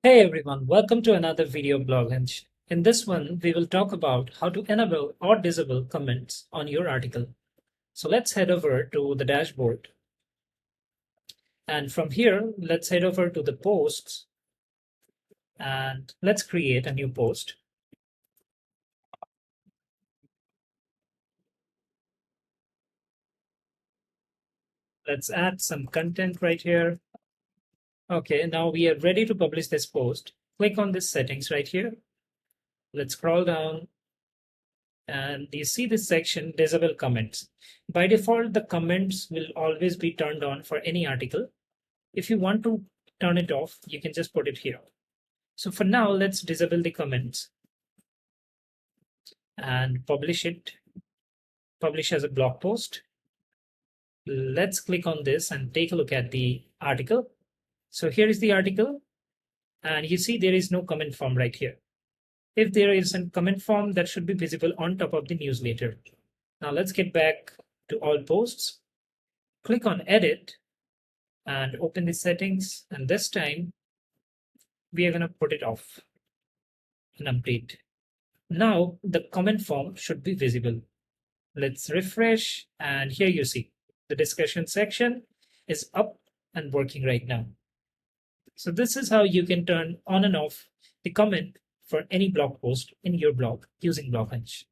Hey everyone, welcome to another video BlogHunch. In this one, we will talk about how to enable or disable comments on your article. So let's head over to the dashboard. And from here, let's head over to the posts and let's create a new post. Let's add some content right here. Okay, now we are ready to publish this post. Click on this settings right here. Let's scroll down and you see this section disable comments. By default, the comments will always be turned on for any article. If you want to turn it off, you can just put it here. So for now, let's disable the comments and publish it, publish as a blog post. Let's click on this and take a look at the article. So here is the article and you see there is no comment form right here. If there is a comment form, that should be visible on top of the newsletter. Now let's get back to all posts. Click on edit and open the settings. And this time we are going to put it off and update. Now the comment form should be visible. Let's refresh and here you see the discussion section is up and working right now. So this is how you can turn on and off the comment for any blog post in your blog using BlogHunch.